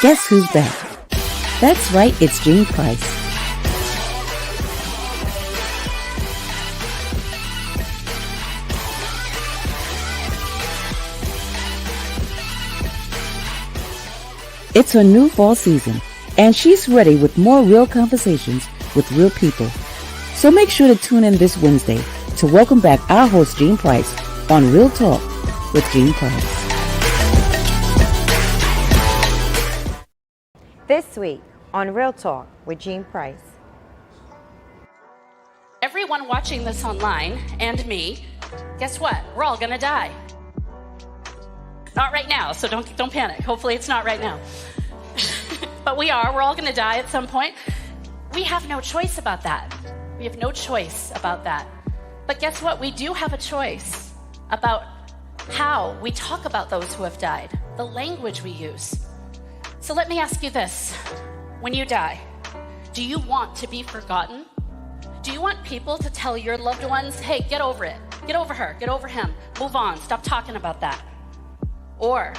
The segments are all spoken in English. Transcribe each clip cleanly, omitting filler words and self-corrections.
Guess who's back? That's right, it's Jean Price. It's her new fall season, and she's ready with more real conversations with real people. So make sure to tune in this Wednesday to welcome back our host, Jean Price, on Real Talk with Jean Price. This week on Real Talk with Jean Price. Everyone watching this online, and me, guess what? We're all gonna die. Not right now, so don't panic. Hopefully it's not right now. But we're all gonna die at some point. We have no choice about that. We have no choice about that. But guess what? We do have a choice about how we talk about those who have died, the language we use. So let me ask you this. When you die, do you want to be forgotten? Do you want people to tell your loved ones, hey, get over it, get over her, get over him, move on, stop talking about that? Or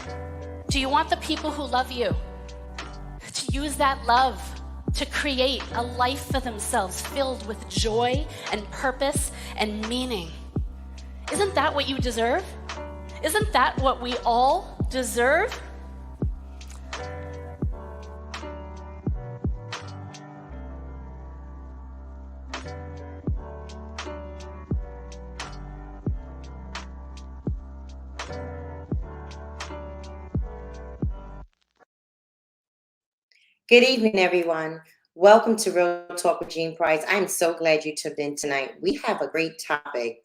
do you want the people who love you to use that love to create a life for themselves filled with joy and purpose and meaning? Isn't that what you deserve? Isn't that what we all deserve? Good evening, everyone. Welcome to Real Talk with Jean Price. I'm so glad you tuned in tonight. We have a great topic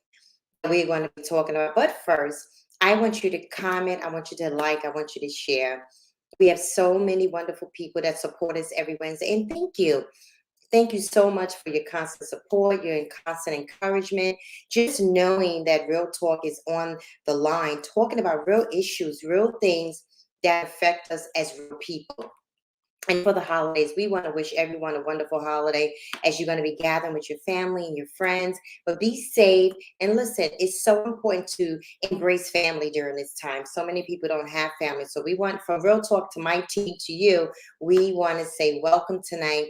that we're going to be talking about. But first, I want you to comment. I want you to like. I want you to share. We have so many wonderful people that support us every Wednesday. And thank you. Thank you so much for your constant support, your constant encouragement. Just knowing that Real Talk is on the line, talking about real issues, real things that affect us as real people. And for the holidays, we want to wish everyone a wonderful holiday as you're going to be gathering with your family and your friends. But be safe. And listen, it's so important to embrace family during this time. So many people don't have family. So we want, from Real Talk to my team to you, we want to say welcome tonight.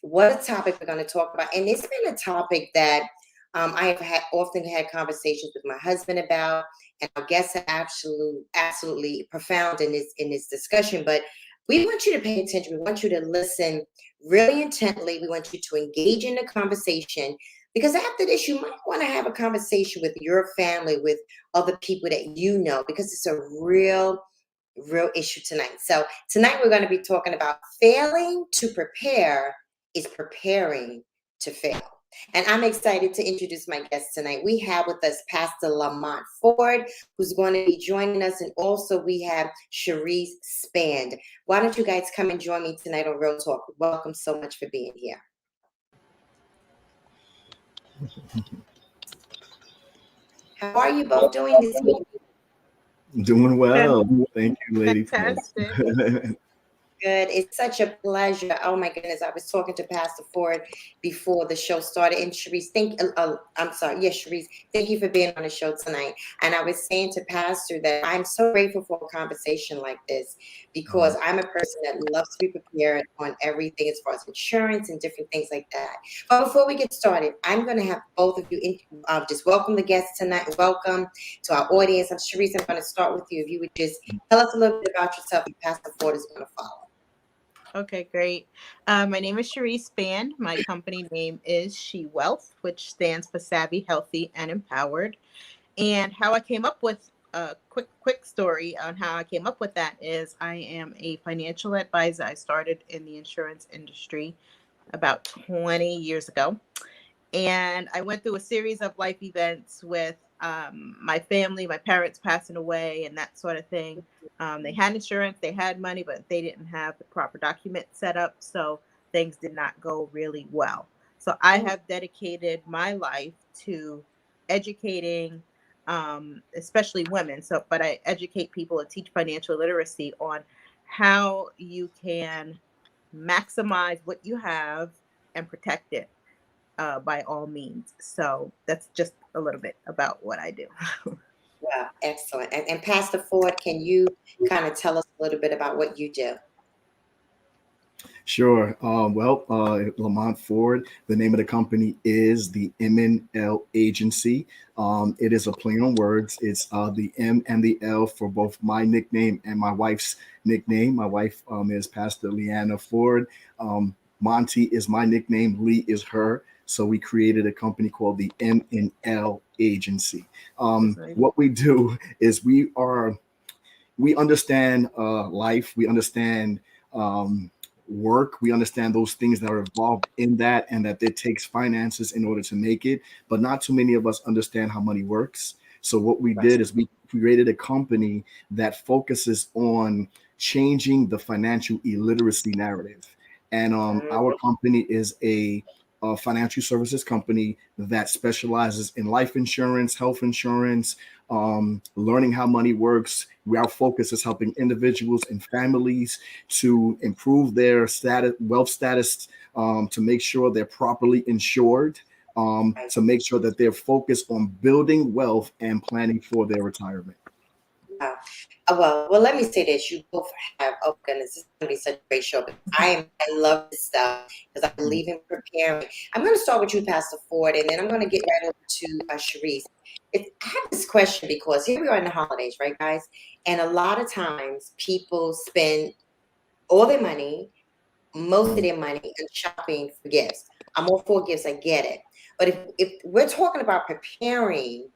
What a topic we're going to talk about. And it's been a topic that I have often had conversations with my husband about, and our guests are absolutely profound in this discussion. But we want you to pay attention. We want you to listen really intently. We want you to engage in the conversation, because after this, you might want to have a conversation with your family, with other people that you know, because it's a real issue tonight. So tonight we're going to be talking about failing to prepare is preparing to fail. And I'm excited to introduce my guest tonight. We have with us Pastor Lamont Ford, who's going to be joining us. And also we have Cherise Spand. Why don't you guys come and join me tonight on Real Talk? Welcome so much for being here. How are you both doing this evening? Doing well. Thank you, lady. Fantastic. Good. It's such a pleasure. Oh my goodness. I was talking to Pastor Ford before the show started. And Cherise, Cherise, thank you for being on the show tonight. And I was saying to Pastor that I'm so grateful for a conversation like this, because I'm a person that loves to be prepared on everything as far as insurance and different things like that. But before we get started, I'm going to have both of you just welcome the guests tonight. Welcome to our audience. Cherise, I'm going to start with you. If you would just tell us a little bit about yourself, and Pastor Ford is going to follow. Okay, great. My name is Cherise Spand. My company name is She Wealth, which stands for Savvy, Healthy, and Empowered. And how I came up with a quick story on how I came up with that is I am a financial advisor. I started in the insurance industry about 20 years ago. And I went through a series of life events with my family, my parents passing away and that sort of thing. They had insurance, they had money, but they didn't have the proper document set up. So things did not go really well. So I have dedicated my life to educating, especially women. But I educate people and teach financial literacy on how you can maximize what you have and protect it. By all means. So that's just a little bit about what I do. Wow, excellent. And Pastor Ford, can you kind of tell us a little bit about what you do? Sure. Lamont Ford, the name of the company is the M&L Agency. It is a play on words. It's the M and the L for both my nickname and my wife's nickname. My wife is Pastor Leanna Ford. Monty is my nickname. Lee is her. So we created a company called the M&L Agency. Right. What we do is we understand life. We understand work. We understand those things that are involved in that, and that it takes finances in order to make it. But not too many of us understand how money works. So what we did is we created a company that focuses on changing the financial illiteracy narrative. And our company is a financial services company that specializes in life insurance, health insurance, learning how money works. Our focus is helping individuals and families to improve their status, wealth status, to make sure they're properly insured, to make sure that they're focused on building wealth and planning for their retirement. Wow. Well, let me say this. You both have, oh goodness, this is going to be such a great show. But I love this stuff because I believe in preparing. I'm going to start with you, Pastor Ford, and then I'm going to get right over to Sharice. I have this question because here we are in the holidays, right, guys? And a lot of times people spend all their money, most of their money, on shopping for gifts. I'm all for gifts, I get it. But if we're talking about preparing,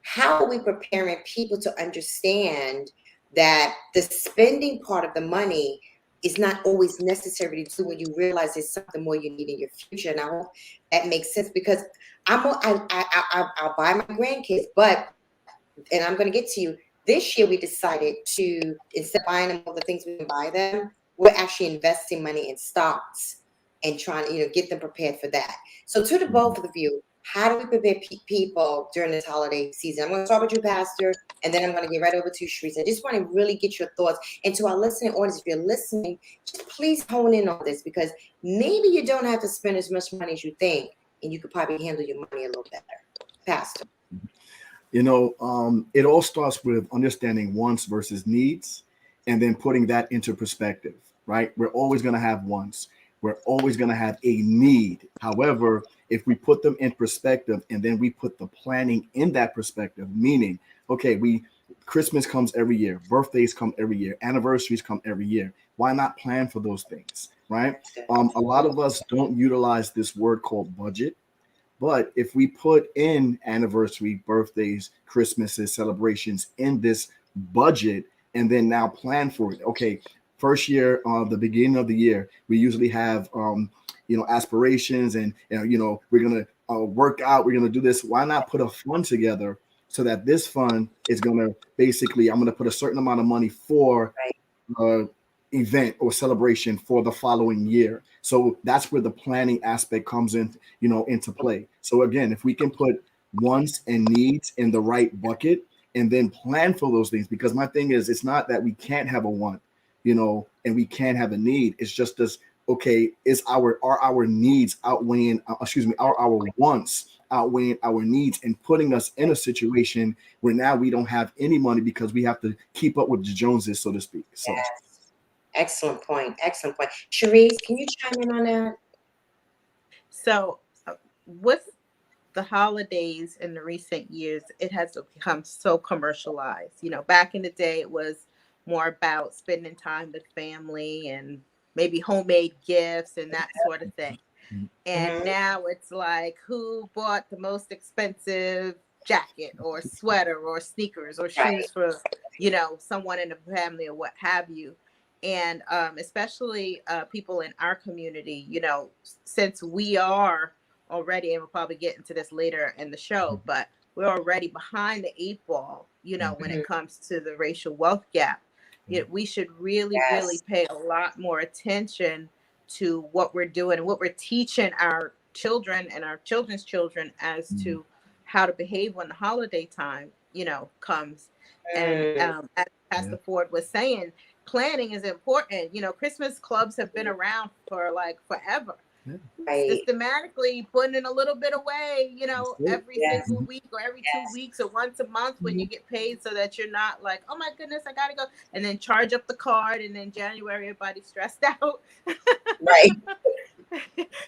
how are we preparing people to understand that the spending part of the money is not always necessary to do when you realize there's something more you need in your future? And I hope that makes sense because I'll buy my grandkids, and I'm going to get to you. This year we decided to, instead of buying them all the things we can buy them, we're actually investing money in stocks and trying to get them prepared for that. So to the both of you, how do we prepare people during this holiday season? I'm going to start with you, Pastor, and then I'm going to get right over to Sharice. I just want to really get your thoughts. And to our listening audience, if you're listening, just please hone in on this because maybe you don't have to spend as much money as you think, and you could probably handle your money a little better. Pastor. It all starts with understanding wants versus needs and then putting that into perspective, right? We're always going to have wants. We're always going to have a need. However, if we put them in perspective and then we put the planning in that perspective, meaning, okay, Christmas comes every year, birthdays come every year, anniversaries come every year. Why not plan for those things, right? A lot of us don't utilize this word called budget. But if we put in anniversary, birthdays, Christmases, celebrations in this budget, and then now plan for it. Okay, first year, the beginning of the year, we usually have, aspirations, and we're gonna work out. We're gonna do this. Why not put a fund together so that this fund is gonna basically, I'm gonna put a certain amount of money for event or celebration for the following year. So that's where the planning aspect comes in, into play. So again, if we can put wants and needs in the right bucket and then plan for those things, because my thing is, it's not that we can't have a want, and we can't have a need. It's just this, okay, are our needs outweighing, our wants outweighing our needs and putting us in a situation where now we don't have any money because we have to keep up with the Joneses, so to speak. So. Yes. Excellent point. Excellent point. Sharice, can you chime in on that? So with the holidays in the recent years, it has become so commercialized. Back in the day, it was more about spending time with family and maybe homemade gifts and that sort of thing. And now it's like, who bought the most expensive jacket or sweater or sneakers or shoes for, someone in the family or what have you. And especially people in our community, since we are already, and we'll probably get into this later in the show, but we're already behind the 8 ball, when it comes to the racial wealth gap. We should really pay a lot more attention to what we're doing and what we're teaching our children and our children's children as to how to behave when the holiday time, comes. And as Pastor Ford was saying, planning is important. Christmas clubs have been around for like forever. Systematically putting in a little bit away, every single week or every 2 weeks or once a month when you get paid, so that you're not like, oh my goodness, I gotta go, and then charge up the card, and then January everybody's stressed out. Right.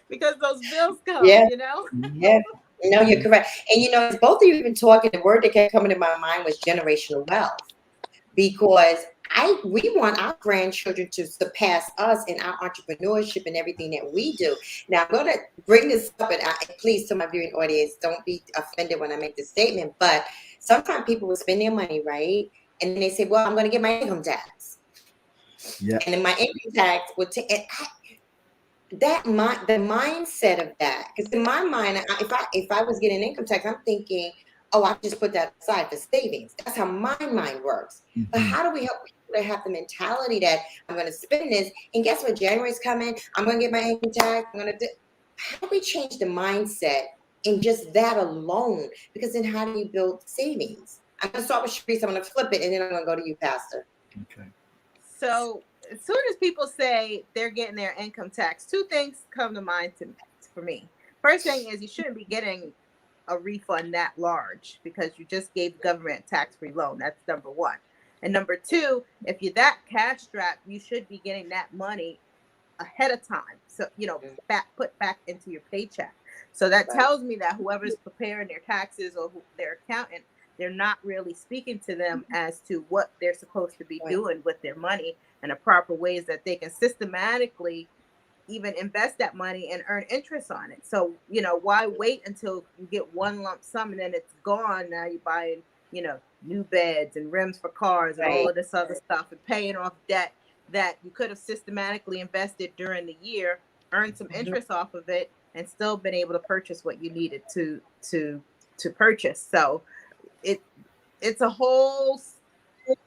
Because those bills come, Yeah. you know? Yeah. No, you're correct. And as both of you have been talking, the word that kept coming to my mind was generational wealth. Because we want our grandchildren to surpass us in our entrepreneurship and everything that we do. Now, I'm going to bring this up, and please, to my viewing audience, don't be offended when I make this statement, but sometimes people will spend their money, right? And then they say, well, I'm going to get my income tax. Yeah. And then my income tax would take the mindset of that, because in my mind, if I was getting income tax, I'm thinking, oh, I just put that aside for savings. That's how my mind works. But how do we help people to have the mentality that I'm going to spend this, and guess what? January's coming. I'm going to get my income tax. I'm going to do. How do we change the mindset in just that alone? Because then how do you build savings? I'm going to start with Sharice. I'm going to flip it, and then I'm going to go to you, Pastor. Okay. So as soon as people say they're getting their income tax, two things come to mind for me. First thing is you shouldn't be getting a refund that large because you just gave government a tax-free loan. That's number one. And number two, if you're that cash strapped, you should be getting that money ahead of time. So, put back into your paycheck. So that tells me that whoever's preparing their taxes or their accountant, they're not really speaking to them as to what they're supposed to be doing with their money and the proper ways that they can systematically even invest that money and earn interest on it. So, why wait until you get one lump sum and then it's gone? Now you're buying, new beds and rims for cars and all of this other stuff and paying off debt that you could have systematically invested during the year, earned some interest off of it, and still been able to purchase what you needed to purchase. So it's a whole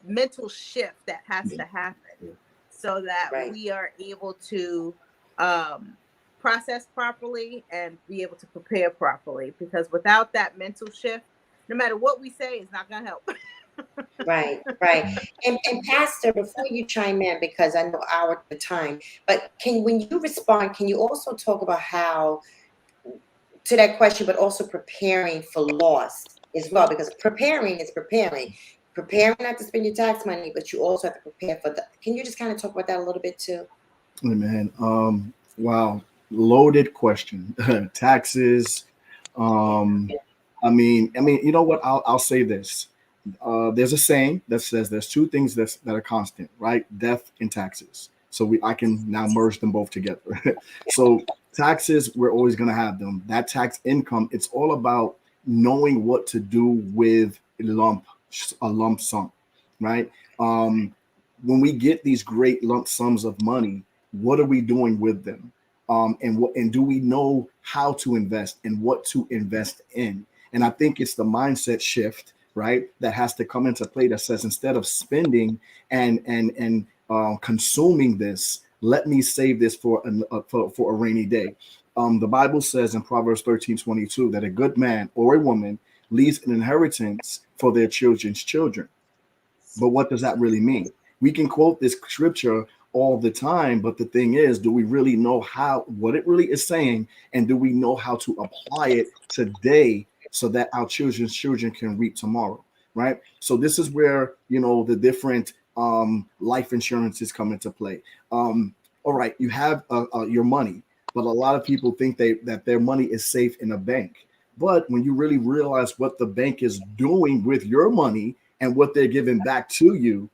mental shift that has to happen so that we are able to process properly and be able to prepare properly, because without that mental shift, no matter what we say, it's not going to help. Right. And Pastor, before you chime in, because I know our time, but when you respond, can you also talk about how, to that question, but also preparing for loss as well? Because preparing not to spend your tax money, but you also have to prepare for can you just kind of talk about that a little bit too? Man, wow, loaded question. Taxes. I mean, you know what? I'll say this. There's a saying that says there's two things that are constant, right? Death and taxes. So I can now merge them both together. So taxes, we're always going to have them. That tax income, it's all about knowing what to do with a lump sum, right? When we get these great lump sums of money, what are we doing with them? And do we know how to invest and what to invest in? And I think it's the mindset shift, right, that has to come into play that says, instead of spending and consuming this, let me save this for a rainy day. The Bible says in Proverbs 13:22 that a good man or a woman leaves an inheritance for their children's children. But what does that really mean? We can quote this scripture all the time, but the thing is, do we really know what it really is saying, and do we know how to apply it today so that our children's children can reap tomorrow, right? So this is where the different life insurances come into play. All right, you have your money, but a lot of people think that their money is safe in a bank. But when you really realize what the bank is doing with your money and what they're giving back to you,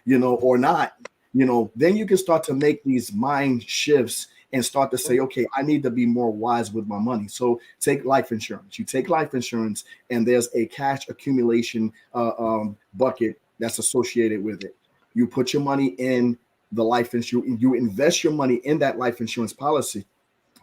or not, then you can start to make these mind shifts and start to say, okay, I need to be more wise with my money. So take life insurance. You take life insurance, and there's a cash accumulation bucket that's associated with it. You put your money in the life insurance. You invest your money in that life insurance policy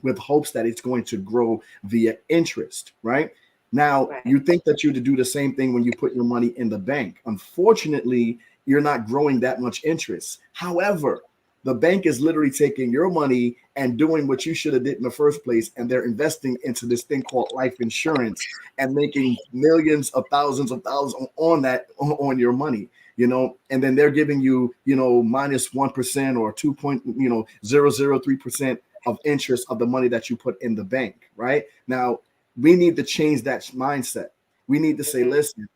with hopes that it's going to grow via interest, right? Now, you think that you to do the same thing when you put your money in the bank. Unfortunately, you're not growing that much interest. However, the bank is literally taking your money and doing what you should have did in the first place, and they're investing into this thing called life insurance and making millions of thousands on your money, and then they're giving you, minus 1% or 2.003% of interest of the money that you put in the bank, right? Now, we need to change that mindset. We need to say, listen,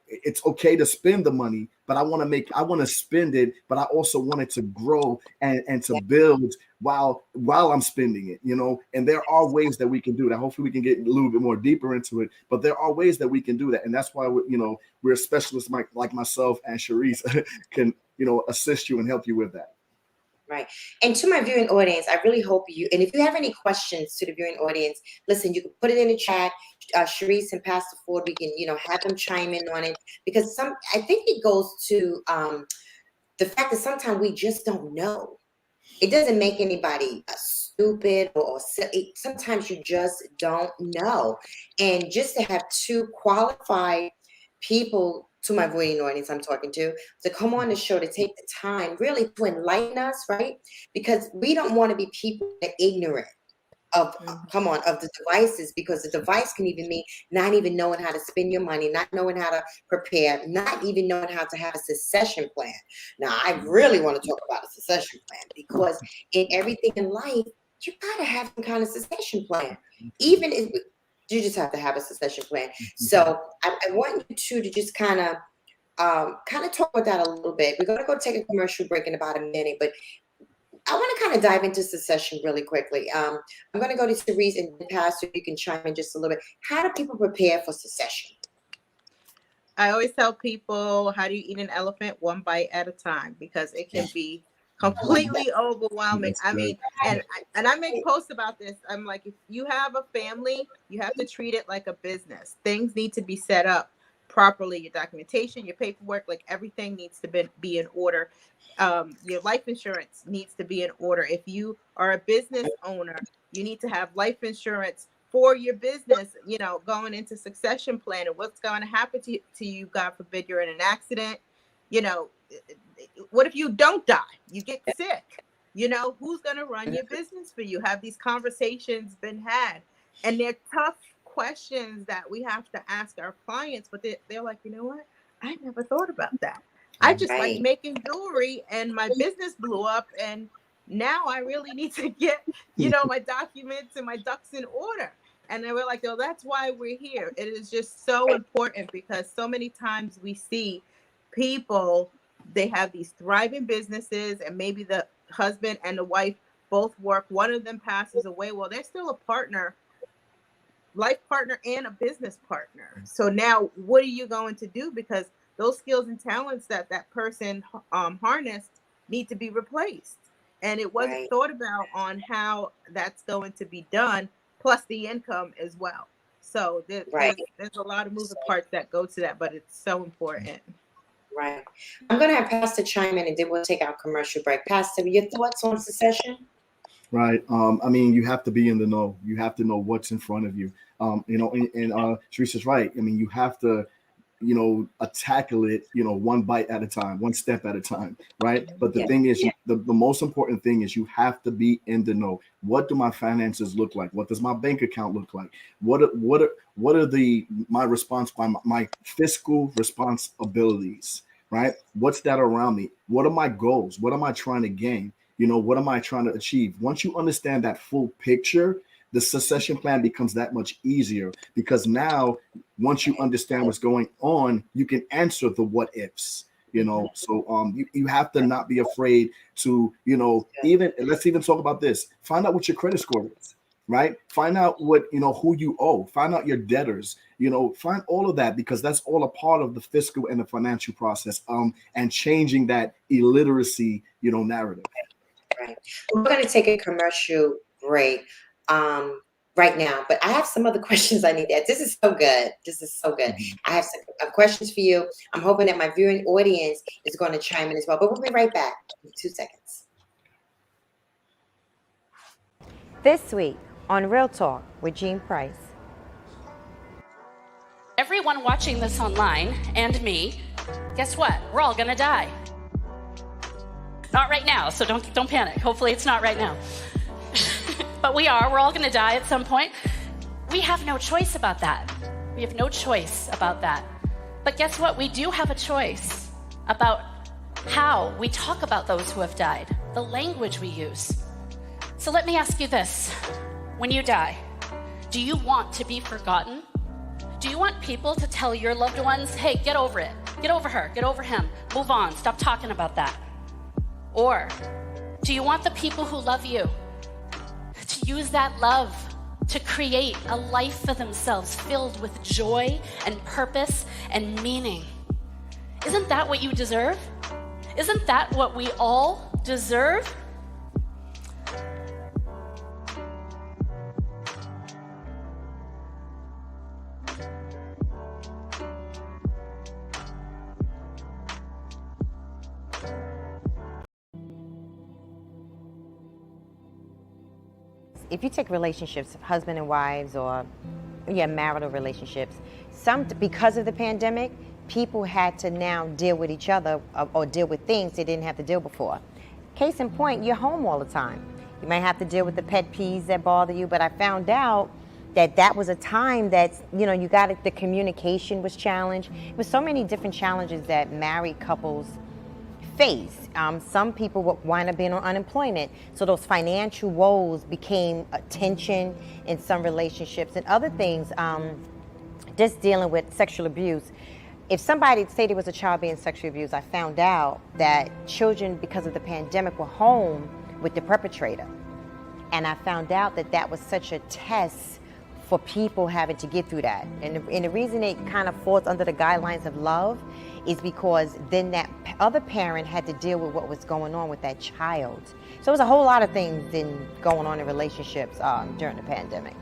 it's okay to spend the money, but I want to spend it, but I also want it to grow and to build while I'm spending it, and there are ways that we can do that. Hopefully we can get a little bit more deeper into it, but there are ways that we can do that. And that's why we're specialists like myself and Sharice can, assist you and help you with that. Right. And to my viewing audience, I really hope and if you have any questions to the viewing audience, listen, you can put it in the chat. Sharice and Pastor Ford, we can, have them chime in on it, because I think it goes to the fact that sometimes we just don't know. It doesn't make anybody stupid or silly. Sometimes you just don't know. And just to have two qualified people, to my viewing audience I'm talking to come on the show, to take the time really to enlighten us, right? Because we don't want to be people that are ignorant of the devices, because the device can even mean not even knowing how to spend your money, not knowing how to prepare, not even knowing how to have a succession plan. Now, I really want to talk about a succession plan, because in everything in life, you got to have some kind of succession plan. Even if you just have to have a succession plan. So I want you two to just kind of talk about that a little bit. We're going to go take a commercial break in about a minute, but I want to kind of dive into succession really quickly. I'm going to go to Sharice and Pastor. You can chime in just a little bit. How do people prepare for succession? I always tell people, how do you eat an elephant? One bite at a time, because it can be completely overwhelming. I mean, and I make posts about this. I'm like, if you have a family, you have to treat it like a business. Things need to be set up properly. Your documentation, your paperwork, like everything needs to be in order. Your life insurance needs to be in order. If you are a business owner, you need to have life insurance for your business, going into succession planning. What's going to happen to you? God forbid you're in an accident. What if you don't die? You get sick. Who's going to run your business for you? Have these conversations been had? And they're tough questions that we have to ask our clients, but they're like, you know what? I never thought about that. I just like making jewelry, and my business blew up, and now I really need to get, my documents and my ducks in order. And they were like, oh, that's why we're here. It is just so important, because so many times we see people, they have these thriving businesses, and maybe the husband and the wife both work. One of them passes away. Well, they're still a partner, life partner and a business partner. So now what are you going to do? Because those skills and talents that person harnessed need to be replaced. And it wasn't thought about on how that's going to be done, plus the income as well. So there's a lot of moving parts that go to that, but it's so important. Right. I'm going to have Pastor chime in, and then we'll take our commercial break. Pastor, your thoughts on succession? Right. I mean, you have to be in the know. You have to know what's in front of you. And Sharice is right. I mean, you have to, tackle it, one bite at a time, one step at a time. Right. But the thing is, the most important thing is you have to be in the know. What do my finances look like? What does my bank account look like? What are my fiscal responsibilities? Right. What's that around me? What are my goals? What am I trying to gain? What am I trying to achieve? Once you understand that full picture, the succession plan becomes that much easier, because now once you understand what's going on, you can answer the what ifs, so you have to not be afraid to, even let's even talk about this. Find out what your credit score is, right? Find out what, who you owe, find out your debtors, find all of that, because that's all a part of the fiscal and the financial process, and changing that illiteracy, narrative. Right. We're going to take a commercial break right now, but I have some other questions I need to ask. This is so good. I have some questions for you. I'm hoping that my viewing audience is going to chime in as well, but we'll be right back in 2 seconds. This week on Real Talk with Jean Price. Everyone watching this online, and me, guess what? We're all going to die. Not right now, so don't panic. Hopefully it's not right now. But we're all going to die at some point. We have no choice about that. But guess what? We do have a choice about how we talk about those who have died, the language we use. So let me ask you this. When you die, do you want to be forgotten? Do you want people to tell your loved ones, hey, get over it, get over her, get over him, move on, stop talking about that? Or do you want the people who love you to use that love to create a life for themselves filled with joy and purpose and meaning? Isn't that what you deserve? Isn't that what we all deserve? If you take relationships, husband and wives, or marital relationships, because of the pandemic, people had to now deal with each other or deal with things they didn't have to deal before. Case in point, you're home all the time. You might have to deal with the pet peeves that bother you, but I found out that was a time that, you got it, the communication was challenged. There was so many different challenges that married couples face. Some people would wind up being on unemployment, so those financial woes became a tension in some relationships, and other things, just dealing with sexual abuse. If somebody, say there was a child being sexually abused, I found out that children, because of the pandemic, were home with the perpetrator. And I found out that was such a test for people having to get through that. And the reason it kind of falls under the guidelines of love is because then that other parent had to deal with what was going on with that child. So there was a whole lot of things going on in relationships during the pandemic.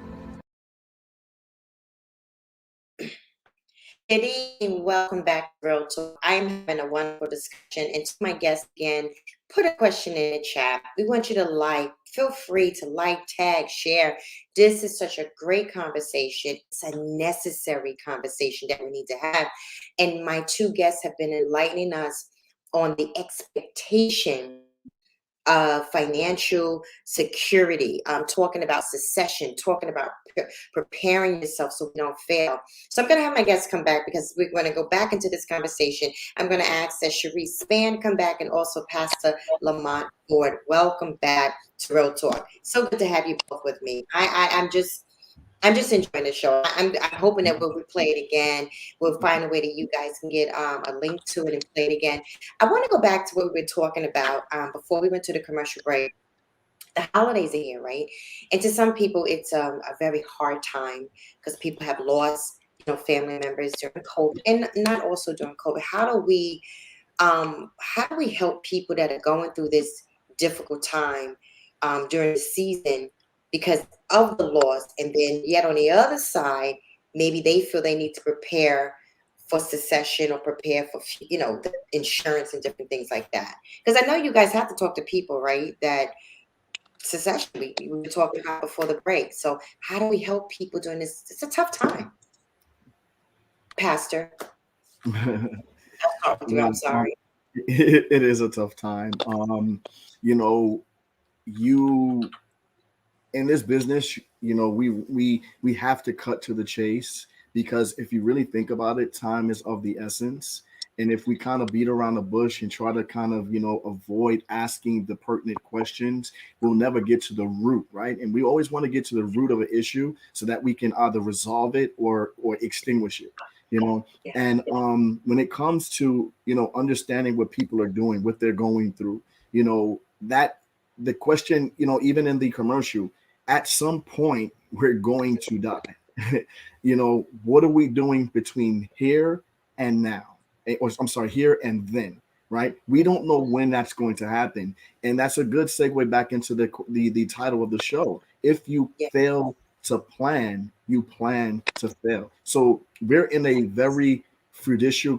Good evening. Welcome back to Real Talk. I'm having a wonderful discussion. And to my guests again, put a question in the chat. We want you to feel free to tag, share. This is such a great conversation. It's a necessary conversation that we need to have. And my two guests have been enlightening us on the expectation of financial security, talking about succession, talking about preparing yourself so we don't fail. So I'm going to have my guests come back because we're going to go back into this conversation. I'm going to ask that Cherise Spann come back and also Pastor Lamont Ford. Welcome back to Real Talk. So good to have you both with me. I'm just enjoying the show. I'm hoping that when we play it again, we'll find a way that you guys can get a link to it and play it again. I want to go back to what we were talking about before we went to the commercial break. The holidays are here, right? And to some people, it's a very hard time because people have lost, family members during COVID, and not also during COVID. How do we help people that are going through this difficult time during the season because of the loss, and then yet on the other side, maybe they feel they need to prepare for succession or prepare for, the insurance and different things like that. Because I know you guys have to talk to people, right? That succession we were talking about before the break. So how do we help people during this? It's a tough time. Pastor. I'll start with you. I'm sorry. It is a tough time. You in this business, we have to cut to the chase, because if you really think about it, time is of the essence. And if we kind of beat around the bush and try to kind of, avoid asking the pertinent questions, we'll never get to the root, right? And we always want to get to the root of an issue so that we can either resolve it or extinguish it, And when it comes to, understanding what people are doing, what they're going through, that the question, even in the commercial, at some point we're going to die. What are we doing between here and now? Or I'm sorry, here and then, right? We don't know when that's going to happen. And that's a good segue back into the title of the show. If you fail to plan, you plan to fail. So we're in a very judicial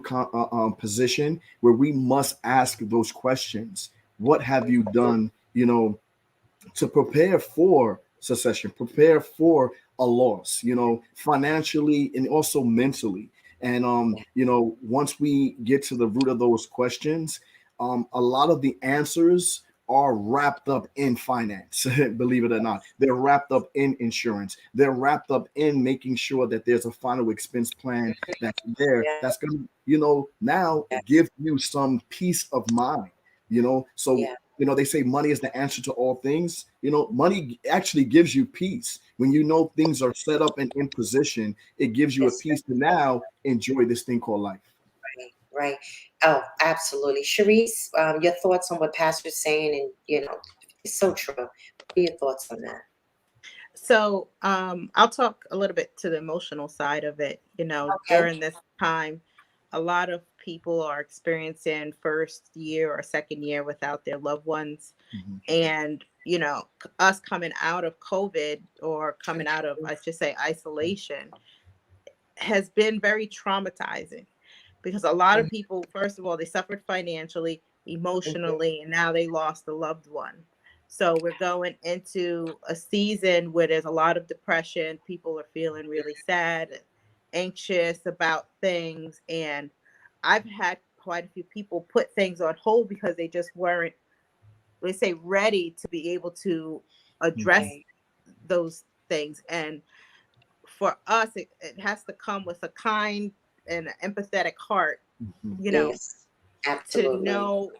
position where we must ask those questions. What have you done, to prepare for succession, prepare for a loss, financially and also mentally. And, once we get to the root of those questions, a lot of the answers are wrapped up in finance, believe it or not. They're wrapped up in insurance. They're wrapped up in making sure that there's a final expense plan that's there. That's going to, now give you some peace of mind, So You know, they say money is the answer to all things. You know, money actually gives you peace. When you know things are set up and in position, it gives you a Yes, peace to now enjoy this thing called life. right, right. Oh, absolutely. Sharice, your thoughts on what Pastor's saying, and it's so true. What are your thoughts on that? So I'll talk a little bit to the emotional side of it. Okay. During this time, a lot of people are experiencing first year or second year without their loved ones. Mhm. And, us coming out of COVID or coming out of, I should say, isolation has been very traumatizing because a lot of people, first of all, they suffered financially, Mhm. emotionally, and now they lost a loved one. So we're going into a season where there's a lot of depression. People are feeling really sad, anxious about things. And I've had quite a few people put things on hold because they just weren't, let's say, ready to be able to address Right. those things. And for us, it has to come with a kind and an empathetic heart, Mhm. you know, Yes, to absolutely. know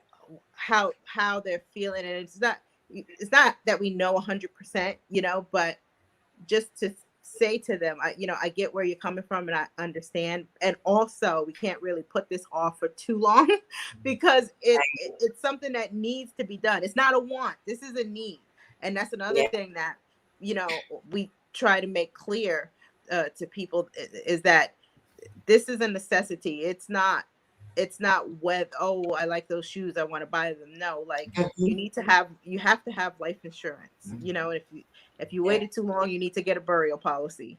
how they're feeling. And it's not that we know 100%, but just to say to them, I get where you're coming from and I understand. And also, we can't really put this off for too long because it's something that needs to be done. It's not a want. This is a need. And that's another Yeah. thing that, we try to make clear to people is that this is a necessity. It's not whether, oh, I like those shoes, I want to buy them. No, like Mhm. you have to have life insurance. If you Yeah. waited too long, you need to get a burial policy.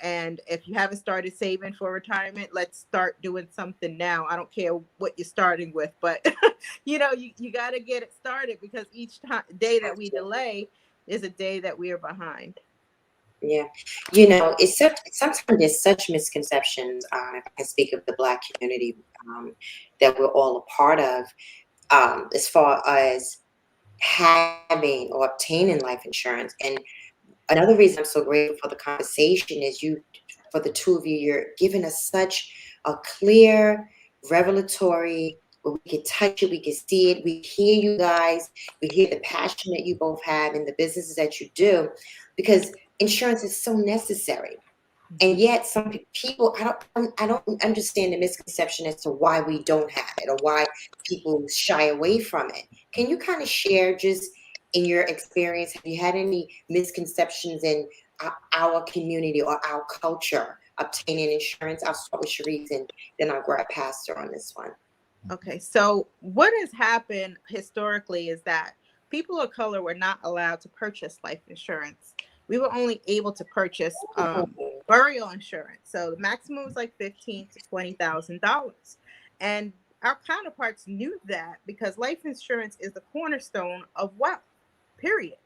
And if you haven't started saving for retirement, let's start doing something now. I don't care what you're starting with, but you got to get it started because each day that we Absolutely. delay is a day that we are behind. Yeah. It's sometimes there's such misconceptions. If I can speak of the Black community, that we're all a part of, as far as having or obtaining life insurance. And another reason I'm so grateful for the conversation is for the two of you, you're giving us such a clear, revelatory, where we can touch it, we can see it, we hear you guys, we hear the passion that you both have in the businesses that you do, because insurance is so necessary. And yet, some people, I don't understand the misconception as to why we don't have it or why people shy away from it. Can you kind of share, just in your experience, have you had any misconceptions in our community or our culture obtaining insurance? I'll start with Sharice and then I'll grab Pastor on this one. Okay, so what has happened historically is that people of color were not allowed to purchase life insurance. We were only able to purchase burial insurance. So the maximum was like $15,000 to $20,000, and our counterparts knew that because life insurance is the cornerstone of wealth. Period.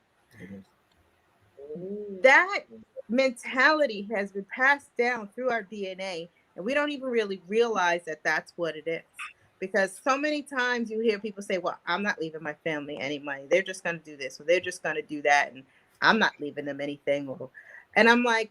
That mentality has been passed down through our DNA, and we don't even really realize that that's what it is. Because so many times you hear people say, well, I'm not leaving my family any money. They're just going to do this or they're just going to do that. And I'm not leaving them anything. And I'm like,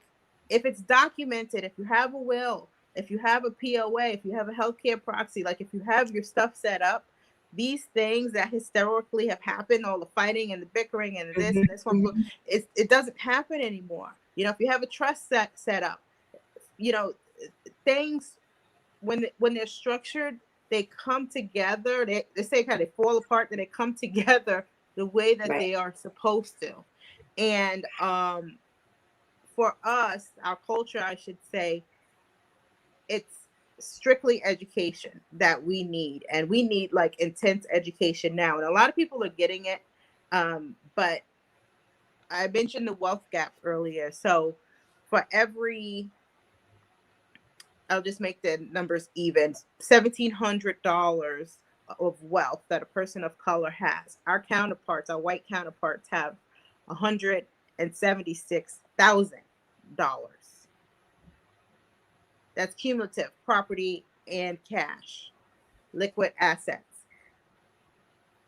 if it's documented, if you have a will, if you have a POA, if you have a healthcare proxy, like if you have your stuff set up, these things that historically have happened, all the fighting and the bickering and this and this one, it doesn't happen anymore. If you have a trust set up, you know, things when they're structured, they come together. They say kind of they fall apart, then they come together the way that Right. they are supposed to. And for us, our culture, I should say, it's strictly education that we need, and we need like intense education now. And a lot of people are getting it, but I mentioned the wealth gap earlier. So for every, I'll just make the numbers even, $1,700 of wealth that a person of color has, our counterparts, our white counterparts, have $176,000. That's cumulative property and cash, liquid assets.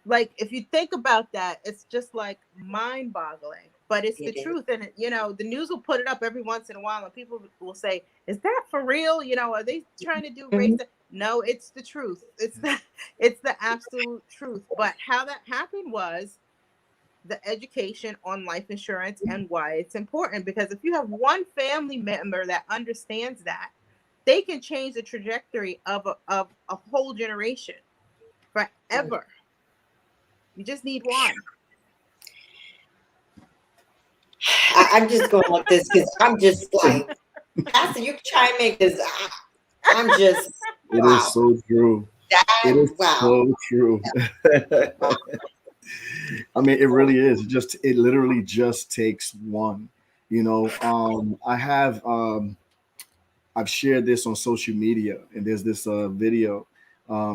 Like if you think about that, it's just like mind boggling, but it's the It is. truth. And the news will put it up every once in a while and people will say, is that for real? Are they trying to do race? Mhm. No, it's the truth. It's the absolute truth. But how that happened was the education on life insurance and why it's important. Because if you have one family member that understands that, they can change the trajectory of a whole generation forever. You just need one. I'm just going like this because I'm just like, Pastor, you chime in because I'm just. It Wow. is so true. It is so true. I mean, it really is. It literally just takes one. You know, I've shared this on social media, and there's this video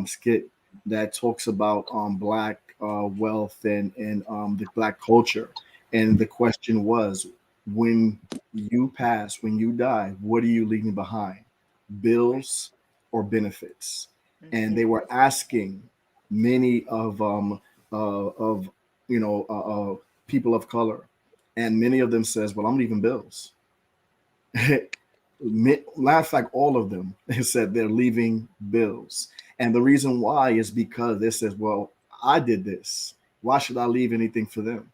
skit that talks about black wealth and the black culture. And the question was, when you pass, when you die, what are you leaving behind? Bills or benefits? And they were asking many of people of color, and many of them says, "Well, I'm leaving bills." Matter of fact, all of them said they're leaving bills, and the reason why is because they says, "Well, I did this. Why should I leave anything for them?"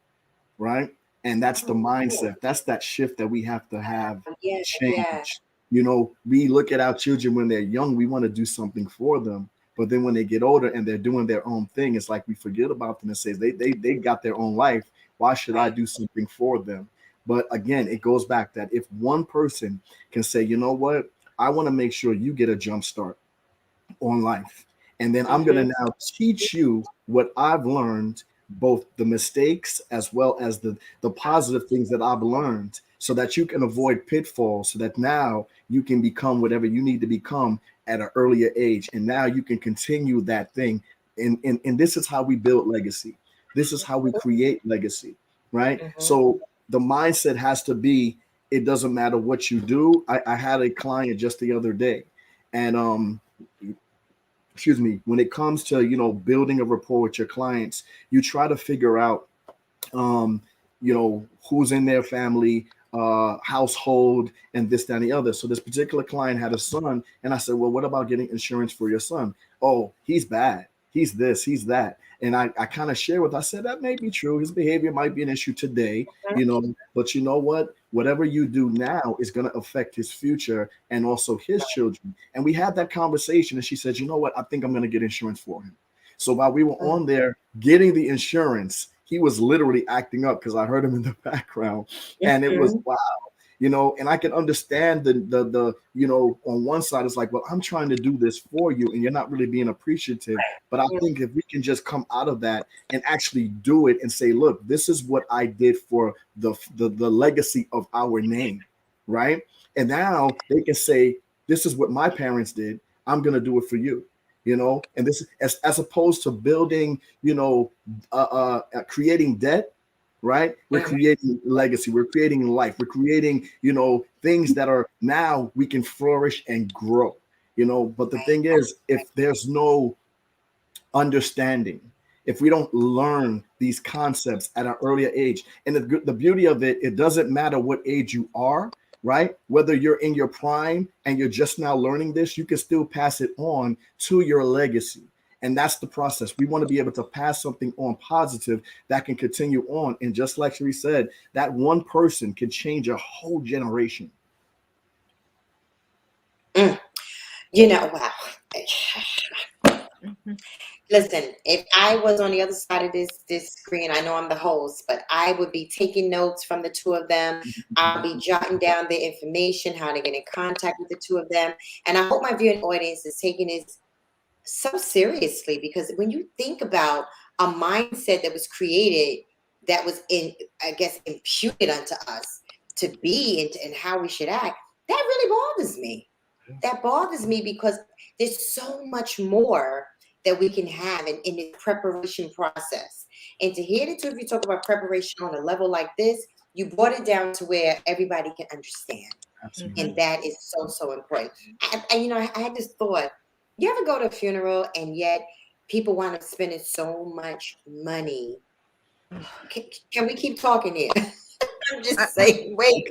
Right? And that's the mindset. That's that shift that we have to have change. You know, we look at our children when they're young, we want to do something for them. But then when they get older and they're doing their own thing, it's like we forget about them and say they got their own life. Why should I do something for them? But again, it goes back that if one person can say, you know what, I want to make sure you get a jump start on life. And then I'm going to now teach you what I've learned, both the mistakes as well as the positive things that I've learned, so that you can avoid pitfalls, so that now you can become whatever you need to become at an earlier age. And now you can continue that thing. And this is how we build legacy. This is how we create legacy, right? So the mindset has to be, it doesn't matter what you do. I had a client just the other day, and excuse me, when it comes to, you know, building a rapport with your clients, you try to figure out, you know, who's in their family, household, and this, that, and the other. So this particular client had a son, and I said, well, what about getting insurance for your son? Oh, he's bad. He's this, he's that. And I kind of share with, I said, that may be true. His behavior might be an issue today, you know, but you know what? Whatever you do now is going to affect his future and also his children. And we had that conversation, and she said, you know what? I think I'm going to get insurance for him. So while we were on there getting the insurance, he was literally acting up because I heard him in the background, and it was wow. You know, and I can understand the you know, on one side, it's like, well, I'm trying to do this for you, and you're not really being appreciative. But I think if we can just come out of that and actually do it and say, look, this is what I did for the legacy of our name, right? And now they can say, this is what my parents did. I'm going to do it for you. You know, and this as opposed to building, you know, creating debt. Right? We're creating legacy. We're creating life. We're creating, you know, things that are now we can flourish and grow, you know. But the thing is, if there's no understanding, if we don't learn these concepts at an earlier age, and the beauty of it, it doesn't matter what age you are, right? Whether you're in your prime and you're just now learning this, you can still pass it on to your legacy. And that's the process. We want to be able to pass something on positive that can continue on. And just like she said, that one person can change a whole generation. You know, wow. Listen, if I was on the other side of this screen, I know I'm the host, but I would be taking notes from the two of them. I'll be jotting down the information, how to get in contact with the two of them. And I hope my viewing audience is taking this so seriously, because when you think about a mindset that was created, that was imputed unto us to be and how we should act, that really bothers me. That bothers me because there's so much more that we can have in the preparation process. And to hear the two of you talk about preparation on a level like this, you brought it down to where everybody can understand. Absolutely. And that is so, so important. And you know, I had this thought. You ever go to a funeral and yet people wind up spending so much money? Can we keep talking here? I'm just saying, wait.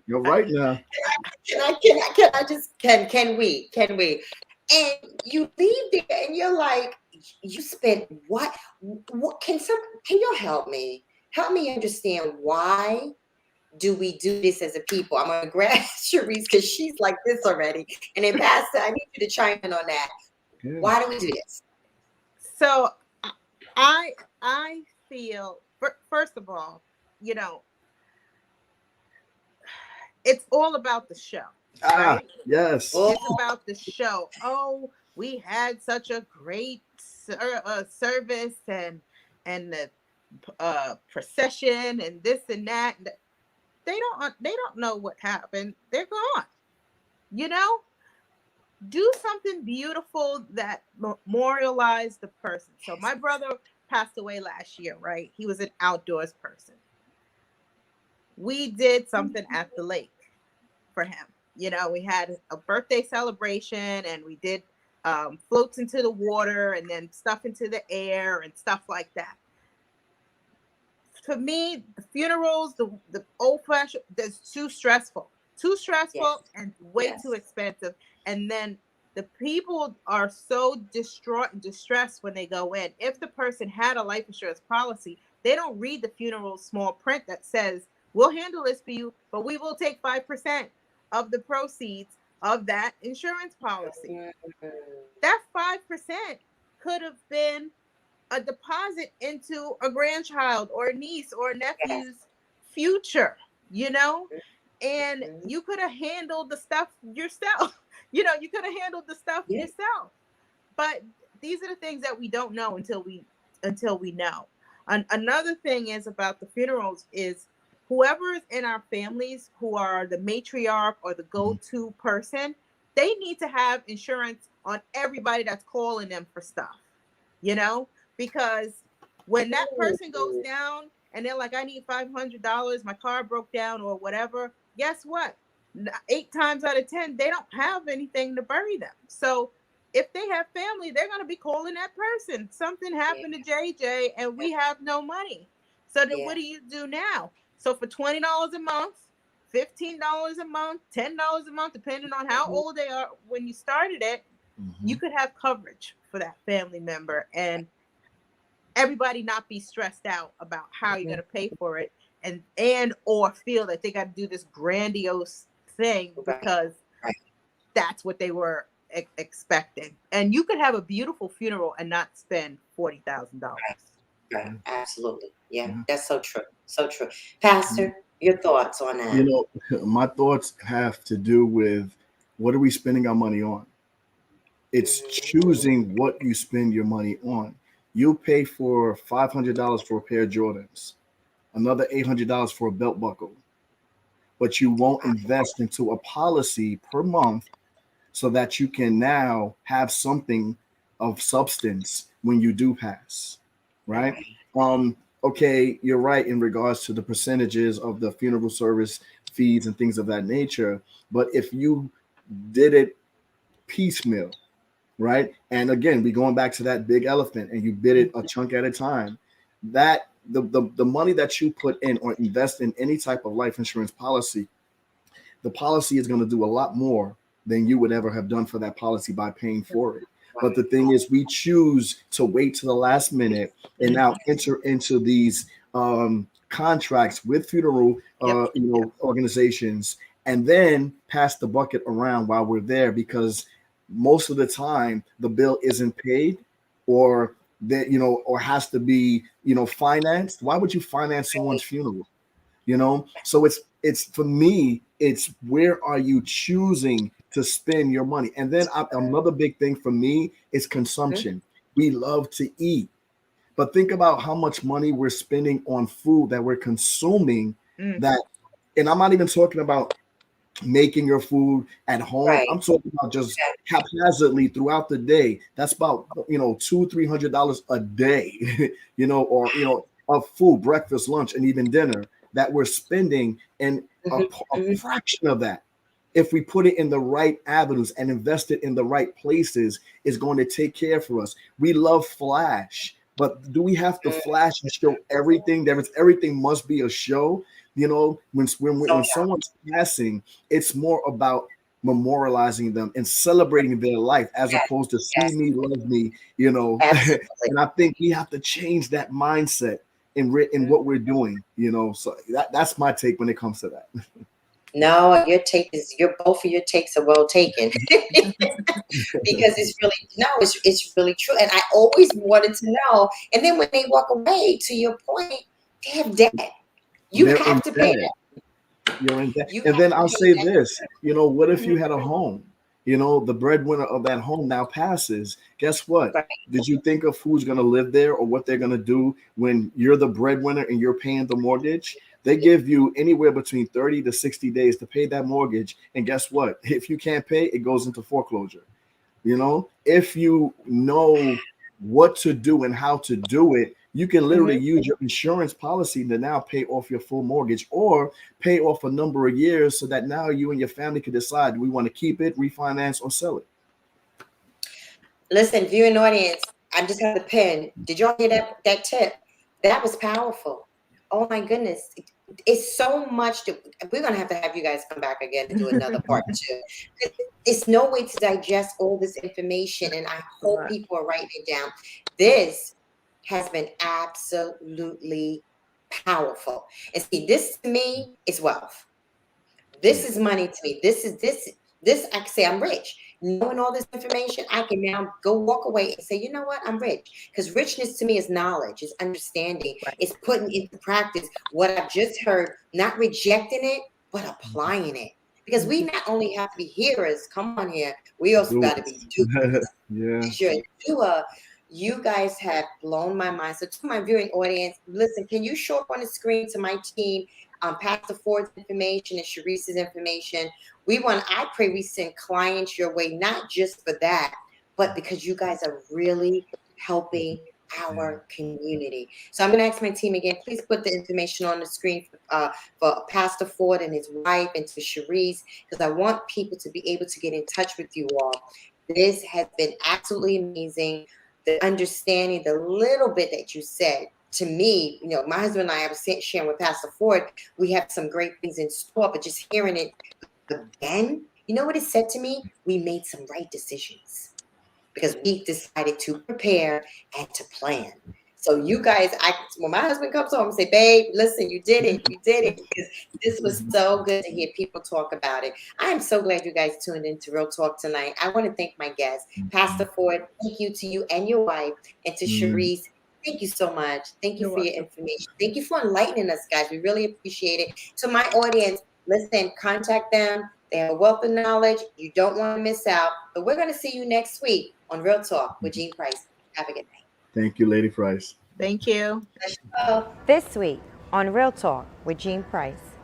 You're right now. Can we? And you leave there and you're like, you spent what? What can you help me? Help me understand why do we do this as a people? I'm gonna grab Sharice because she's like this already. And then Pastor, I need you to chime in on that. Yeah. Why do we do this? So I feel, first of all, it's all about the show. Right? Yes. It's about the show. Oh, we had such a great service and the procession and this and that. They don't know what happened. They're gone. Do something beautiful that memorialized the person. So my brother passed away last year, right? He was an outdoors person. We did something at the lake for him. We had a birthday celebration and we did floats into the water and then stuff into the air and stuff like that. For me, the funerals, the old fashioned, that's too stressful Yes. and way Yes. too expensive. And then the people are so distraught and distressed when they go in. If the person had a life insurance policy, they don't read the funeral small print that says, we'll handle this for you, but we will take 5% of the proceeds of that insurance policy. That 5% could have been a deposit into a grandchild or a niece or a nephew's future, and you could have handled the stuff yourself. You could have handled the stuff yourself. But these are the things that we don't know until we know. Another thing is about the funerals is whoever is in our families who are the matriarch or the go-to person, they need to have insurance on everybody that's calling them for stuff, because when that person goes down and they're like, I need $500, my car broke down or whatever, guess what? 8 times out of 10, they don't have anything to bury them. So if they have family, they're going to be calling that person. Something happened to JJ and we have no money. So then what do you do now? So for $20 a month, $15 a month, $10 a month, depending on how old they are when you started it, you could have coverage for that family member and everybody not be stressed out about how you're going to pay for it and or feel that they got to do this grandiose thing because that's what they were expecting. And you could have a beautiful funeral and not spend $40,000. Right. Absolutely. Yeah, that's so true. So true. Pastor, your thoughts on that? My thoughts have to do with what are we spending our money on? It's choosing what you spend your money on. You'll pay for $500 for a pair of Jordans, another $800 for a belt buckle, but you won't invest into a policy per month so that you can now have something of substance when you do pass, right? Okay, you're right in regards to the percentages of the funeral service fees and things of that nature, but if you did it piecemeal, right? And again, we going back to that big elephant and you bid it a chunk at a time, that the money that you put in or invest in any type of life insurance policy, the policy is going to do a lot more than you would ever have done for that policy by paying for it. But the thing is, we choose to wait to the last minute and now enter into these contracts with funeral organizations and then pass the bucket around while we're there, because most of the time the bill isn't paid or that or has to be financed. Why would you finance someone's funeral? So it's for me, it's where are you choosing to spend your money? And then another big thing for me is consumption. We love to eat, but think about how much money we're spending on food that we're consuming. That, and I'm not even talking about making your food at home. I'm talking about just haphazardly throughout the day. That's about $200-$300 a day, or of food, breakfast, lunch, and even dinner that we're spending, and a fraction of that, if we put it in the right avenues and invest it in the right places, is going to take care for us. We love flash, but do we have to flash and show everything? Everything must be a show. When someone's passing, it's more about memorializing them and celebrating their life as Yes, opposed to see yes, me, love me, you know. absolutely. And I think we have to change that mindset in what we're doing, you know. So that's my take when it comes to that. No, your both of your takes are well taken. Because it's really true. And I always wanted to know. And then when they walk away, to your point, they have debt. You They're have to pay indebted. that. You're in debt. You And have then to I'll pay say that. this, you know, what if you had a home? You know, the breadwinner of that home now passes. Guess what? Right. Did you think of who's going to live there or what they're going to do when you're the breadwinner and you're paying the mortgage? They give you anywhere between 30 to 60 days to pay that mortgage. And guess what? If you can't pay, it goes into foreclosure. You know, if you know what to do and how to do it, you can literally use your insurance policy to now pay off your full mortgage or pay off a number of years so that now you and your family can decide, do we want to keep it, refinance, or sell it? Listen, viewing audience, I just have the pen. Did y'all hear that tip? That was powerful. Oh my goodness. It's so much that we're gonna have to have you guys come back again and do another part two. It's no way to digest all this information, and I hope people are writing it down. This has been absolutely powerful. And see, this to me is wealth. This is money to me. This I can say I'm rich. Knowing all this information, I can now go walk away and say, you know what, I'm rich. Because richness to me is knowledge, is understanding, is putting into practice what I've just heard, not rejecting it, but applying it. Because we not only have to be hearers, come on here, we also got to be doers. Yeah. You're a doer. You guys have blown my mind. So to my viewing audience, listen, can you show up on the screen to my team, Pastor Ford's information and Sharice's information? I pray we send clients your way, not just for that, but because you guys are really helping our community. So I'm going to ask my team again, please put the information on the screen for Pastor Ford and his wife and to Sharice, because I want people to be able to get in touch with you all. This has been absolutely amazing. The understanding, the little bit that you said to me, you know, my husband and I was sharing with Pastor Ford, we have some great things in store, but just hearing it again, you know what it said to me? We made some right decisions because we decided to prepare and to plan. So you guys, when my husband comes home and say, babe, listen, you did it. Because this was so good to hear people talk about it. I am so glad you guys tuned into Real Talk tonight. I want to thank my guests, Pastor Ford. Thank you to you and your wife, and to Sharice. Thank you so much. Thank you for your information. Thank you for enlightening us, guys. We really appreciate it. To my audience, listen, contact them. They have a wealth of knowledge. You don't want to miss out. But we're going to see you next week on Real Talk with Jean Price. Have a good night. Thank you, Lady Price. Thank you. This week on Real Talk with Jean Price.